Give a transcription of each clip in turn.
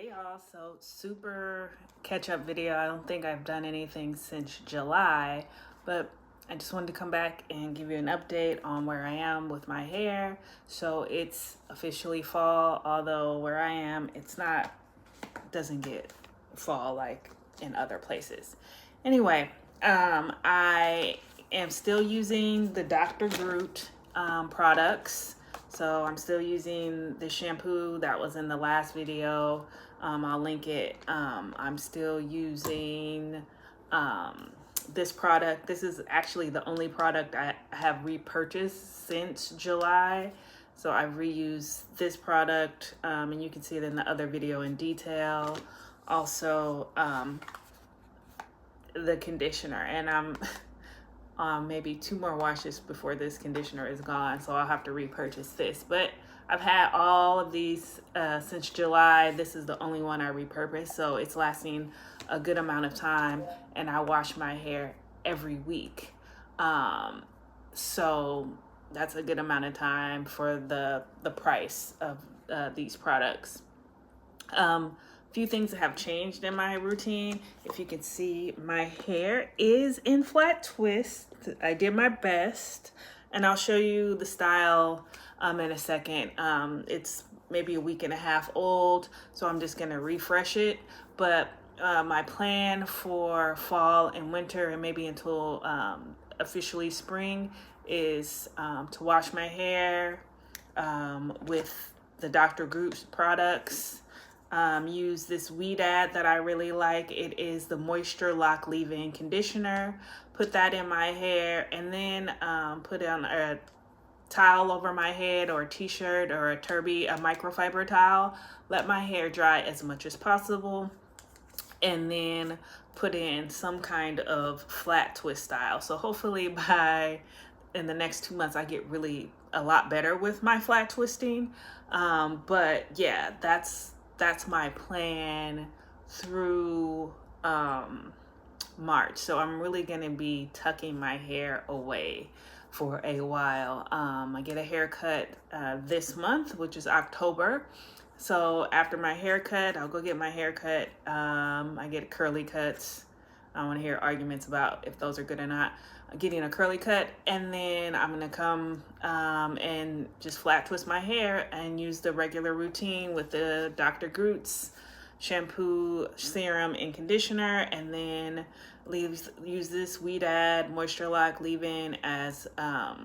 Hey y'all, so super catch-up video. I don't think I've done anything since July, but I just wanted to come back and give you an update on where I am with my hair. So it's officially fall, although where I am, doesn't get fall like in other places. Anyway, I am still using the Dr. Groot products. So I'm still using the shampoo that was in the last video. I'll link it. I'm still using this product. This is actually the only product I have repurchased since July. So I've reused this product, and you can see it in the other video in detail. Also, the conditioner, and I'm maybe 2 more washes before this conditioner is gone, so I'll have to repurchase this. But I've had all of these since July. This is the only one I repurposed, so it's lasting a good amount of time, and I wash my hair every week. So that's a good amount of time for the price of these products. Few things that have changed in my routine. If you can see, my hair is in flat twist. I did my best, and I'll show you the style in a second. It's maybe a week and a half old, so I'm just gonna refresh it. But my plan for fall and winter, and maybe until officially spring, is to wash my hair with the Dr. Groot products. Use this weed ad that I really like. It is the Moisture Lock Leave-In Conditioner. Put that in my hair, and then put on a towel over my head, or a t-shirt, or a microfiber towel. Let my hair dry as much as possible, and then put in some kind of flat twist style. So hopefully in the next 2 months I get really a lot better with my flat twisting. But yeah, that's my plan through March. So I'm really gonna be tucking my hair away for a while. I get a haircut this month, which is October. So after my haircut, I'll go get my haircut. I get curly cuts. I don't want to hear arguments about if those are good or not. Getting a curly cut, and then I'm gonna come and just flat twist my hair and use the regular routine with the Dr. Groot's shampoo, serum, and conditioner, and then use this Weed Ad Moisture Lock Leave-In as a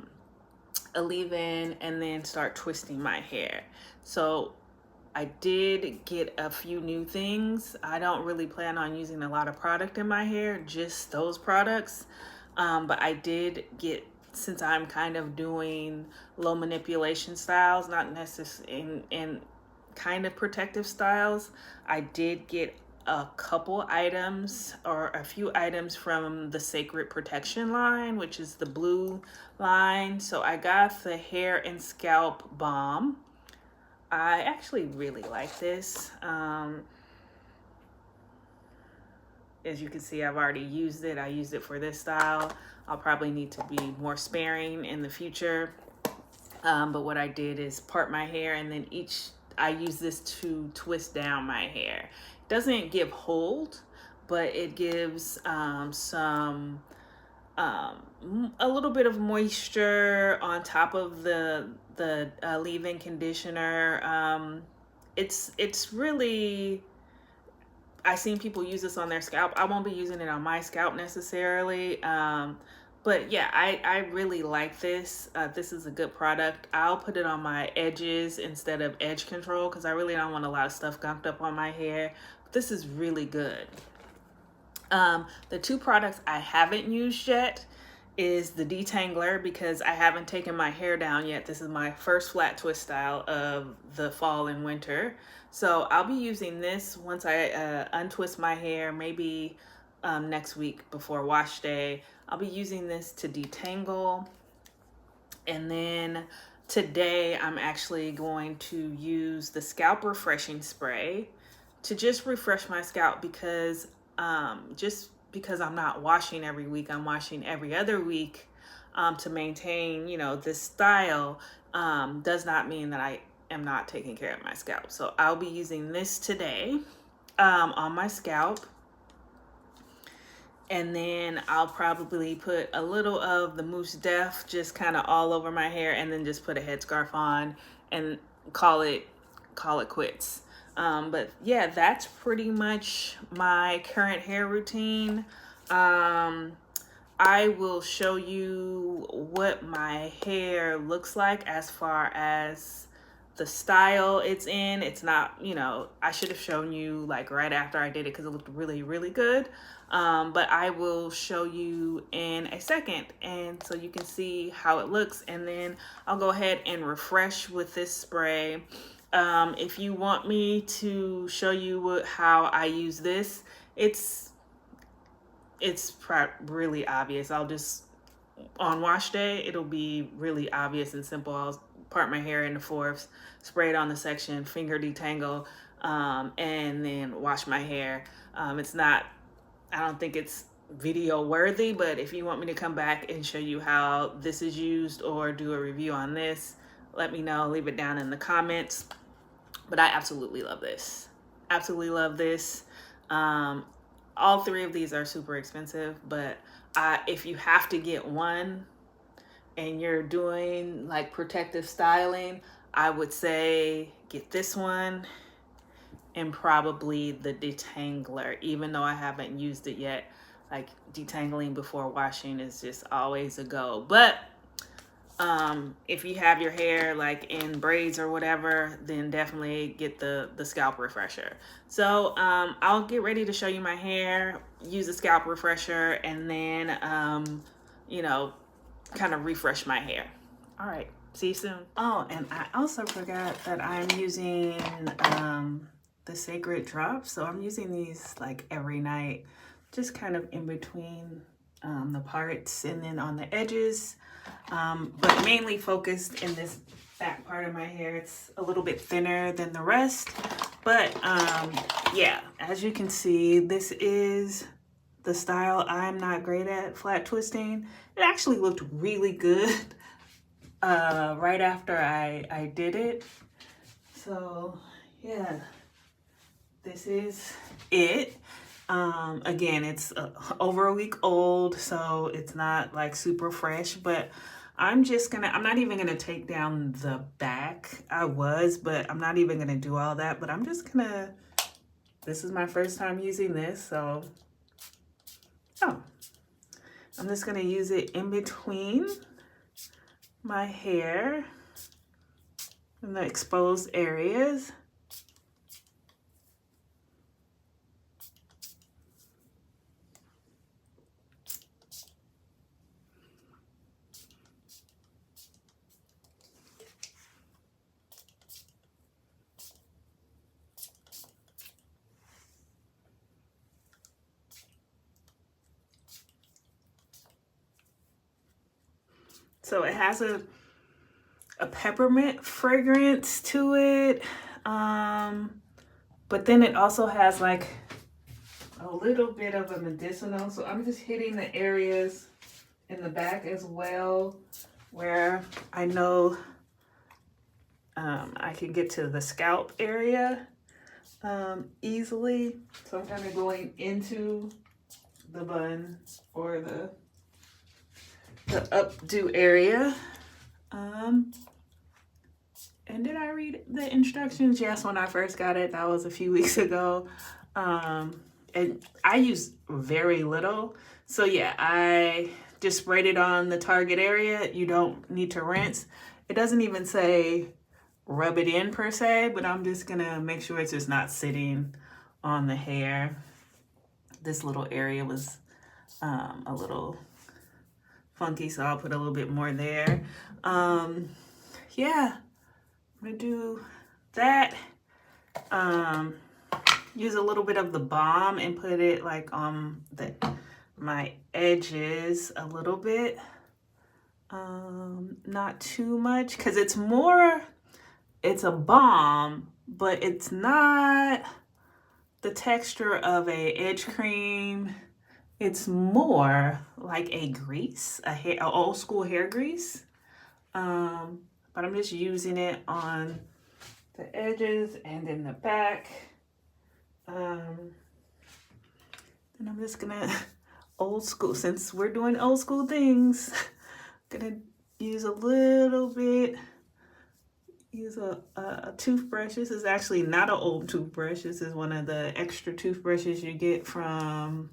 leave-in, and then start twisting my hair. So I did get a few new things. I don't really plan on using a lot of product in my hair, just those products. But I did get, since I'm kind of doing low manipulation styles, not necessarily in kind of protective styles, I did get a couple items, or a few items, from the Sacred Protection line, which is the blue line. So I got the Hair and Scalp Balm. I actually really like this. As you can see, I've already used it. I used it for this style. I'll probably need to be more sparing in the future. But what I did is part my hair, and then I use this to twist down my hair. It doesn't give hold, but it gives a little bit of moisture on top of the leave-in conditioner. It's really, I've seen people use this on their scalp. I won't be using it on my scalp necessarily. But yeah, I really like this. This is a good product. I'll put it on my edges instead of edge control, because I really don't want a lot of stuff gunked up on my hair. But this is really good. The 2 products I haven't used yet is the detangler, because I haven't taken my hair down yet. This is my first flat twist style of the fall and winter. So I'll be using this once I untwist my hair, maybe next week before wash day. I'll be using this to detangle. And then today I'm actually going to use the scalp refreshing spray to just refresh my scalp, because just because I'm not washing every week, I'm washing every other week to maintain, this style, does not mean that am not taking care of my scalp. So I'll be using this today on my scalp. And then I'll probably put a little of the Mousse Def just kind of all over my hair, and then just put a headscarf on and call it quits. But yeah, that's pretty much my current hair routine. I will show you what my hair looks like as far as the style it's in. It's not, you know, I should have shown you like right after I did it because it looked really, really good. But I will show you in a second, and so you can see how it looks, and then I'll go ahead and refresh with this spray. If you want me to show you how I use this, it's really obvious. I'll just, on wash day, it'll be really obvious and simple. I'll part my hair into fourths, spray it on the section, finger detangle, and then wash my hair. It's not, I don't think it's video worthy, but if you want me to come back and show you how this is used or do a review on this, let me know, leave it down in the comments. But I absolutely love this. Absolutely love this. All three of these are super expensive, but if you have to get one and you're doing like protective styling, I would say get this one and probably the detangler, even though I haven't used it yet. Like detangling before washing is just always a go. But if you have your hair like in braids or whatever, then definitely get the scalp refresher. So I'll get ready to show you my hair, use the scalp refresher, and then you know, kind of refresh my hair. All right, see you soon. Oh, and I also forgot that I'm using the Sacred Drops. So I'm using these like every night, just kind of in between the parts and then on the edges, but mainly focused in this back part of my hair. It's a little bit thinner than the rest, but yeah, as you can see, this is the style. I'm not great at flat twisting. It actually looked really good right after I did it. So yeah, this is it. Again, it's over a week old, so it's not like super fresh, but I'm not even gonna take down the back. I was, but I'm not even gonna do all that, but I'm just gonna, this is my first time using this, so, I'm just gonna use it in between my hair in the exposed areas. So it has a peppermint fragrance to it, but then it also has like a little bit of a medicinal. So I'm just hitting the areas in the back as well where I know I can get to the scalp area easily. So I'm kind of going into the bun or the updo area. And did I read the instructions? Yes, when I first got it, that was a few weeks ago. And I use very little. So yeah, I just sprayed it on the target area. You don't need to rinse. It doesn't even say rub it in per se, but I'm just gonna make sure it's just not sitting on the hair. This little area was a little funky, so I'll put a little bit more there. Yeah, I'm gonna do that. Use a little bit of the balm and put it like on my edges a little bit. Not too much, because it's a balm, but it's not the texture of a edge cream. It's more like a grease, a old school hair grease. But I'm just using it on the edges and then the back. And I'm just gonna, old school, since we're doing old school things, gonna use a little bit, use a toothbrush. This is actually not an old toothbrush. This is one of the extra toothbrushes you get from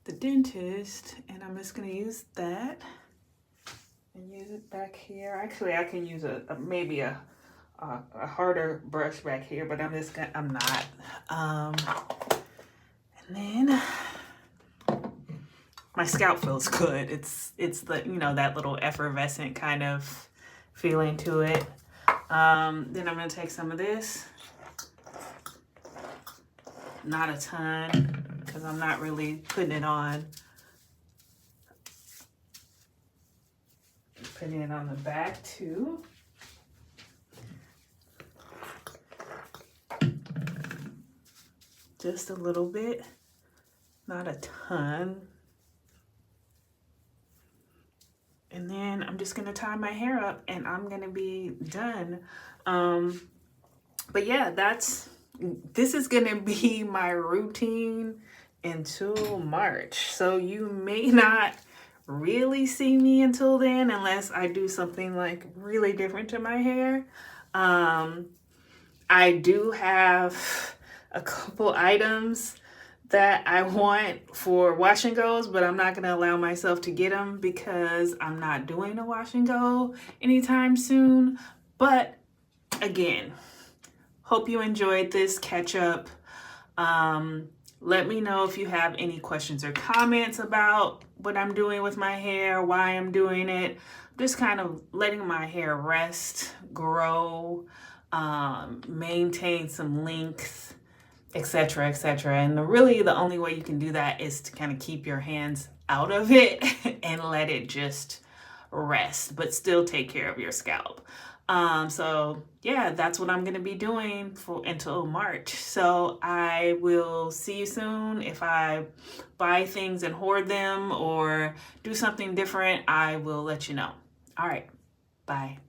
the dentist. And I'm just gonna use that and use it back here. Actually, I can use maybe a harder brush back here, but I'm not. And then my scalp feels good. It's the, you know, that little effervescent kind of feeling to it. Then I'm gonna take some of this, not a ton, because I'm not really putting it on. Putting it on the back too. Just a little bit, not a ton. And then I'm just gonna tie my hair up and I'm gonna be done. But yeah, this is gonna be my routine until March. So you may not really see me until then unless I do something like really different to my hair. I do have a couple items that I want for wash and goes, but I'm not gonna allow myself to get them because I'm not doing a wash and go anytime soon. But again, hope you enjoyed this catch up. Let me know if you have any questions or comments about what I'm doing with my hair, why I'm doing it. Just kind of letting my hair rest, grow, maintain some length, etc., etc. And really the only way you can do that is to kind of keep your hands out of it and let it just rest, but still take care of your scalp. So yeah, that's what I'm going to be doing until March. So I will see you soon. If I buy things and hoard them or do something different, I will let you know. All right. Bye.